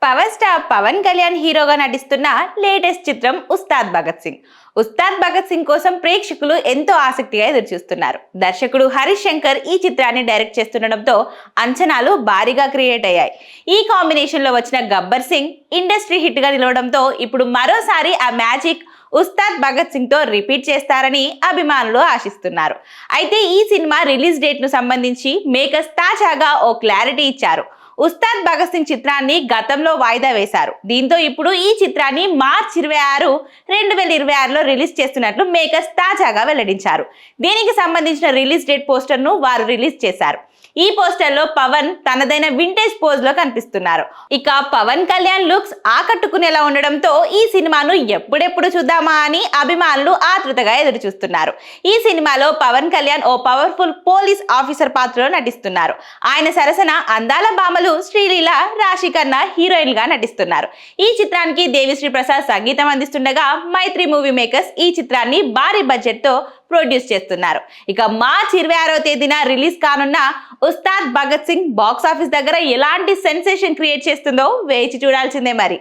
Power star Pawan Kalyan హీరోగా నటిస్తున్న latest చిత్రం ఉస్తాద్ భగత్ సింగ్. ఉస్తాద్ భగత్ సింగ్ కోసం ప్రేక్షకులు ఎంతో ఆసక్తిగా ఎదురుచూస్తున్నారు. దర్శకుడు హరీష్ శంకర్ ఈ చిత్రాన్ని డైరెక్ట్ చేస్తుండటంతో అంచనాలు భారీగా క్రియేట్ అయ్యాయి. ఈ కాంబినేషన్ లో వచ్చిన గబ్బర్ సింగ్ ఇండస్ట్రీ హిట్ గా నిలవడంతో ఇప్పుడు మరోసారి ఆ మ్యాజిక్ ఉస్తాద్ భగత్ సింగ్ తో రిపీట్ చేస్తారని అభిమానులు ఆశిస్తున్నారు. అయితే ఈ సినిమా రిలీజ్ డేట్ ను సంబంధించి మేకర్స్ తాజాగా ఓ క్లారిటీ ఇచ్చారు. ఉస్తాద్ భగత్ సింగ్ చిత్రాన్ని గతంలో వాయిదా వేశారు. దీంతో ఇప్పుడు ఈ చిత్రాన్ని మార్చి 26, 2026లో రిలీజ్ చేస్తున్నట్లు మేకర్స్ తాజాగా వెల్లడించారు. దీనికి సంబంధించిన రిలీజ్ డేట్ పోస్టర్ ను వారు రిలీజ్ చేశారు. ఈ పోస్టర్ లో పవన్ తనదైన వింటేజ్ పోజ్ లో కనిపిస్తున్నారు. ఇక పవన్ కళ్యాణ్ లుక్స్ ఆకట్టుకునేలా ఉండడంతో ఈ సినిమాను ఎప్పుడెప్పుడు చూద్దామా అని అభిమానులు ఆతృతగా ఎదురు చూస్తున్నారు. ఈ సినిమాలో పవన్ కళ్యాణ్ ఓ పవర్ఫుల్ పోలీస్ ఆఫీసర్ పాత్రలో నటిస్తున్నారు. ఆయన సరసన అందాల భామలు శ్రీలీల, రాశి ఖన్నా హీరోయిన్ గా నటిస్తున్నారు. ఈ చిత్రానికి దేవిశ్రీ ప్రసాద్ సంగీతం అందిస్తుండగా మైత్రి మూవీ మేకర్స్ ఈ చిత్రాన్ని భారీ బడ్జెట్ తో ప్రొడ్యూస్ చేస్తున్నారు. ఇక మార్చి 26వ తేదీన రిలీజ్ కానున్న ఉస్తాద్ భగత్ సింగ్ బాక్స్ ఆఫీస్ దగ్గర ఎలాంటి సెన్సేషన్ క్రియేట్ చేస్తుందో వేచి చూడాల్సిందే మరి.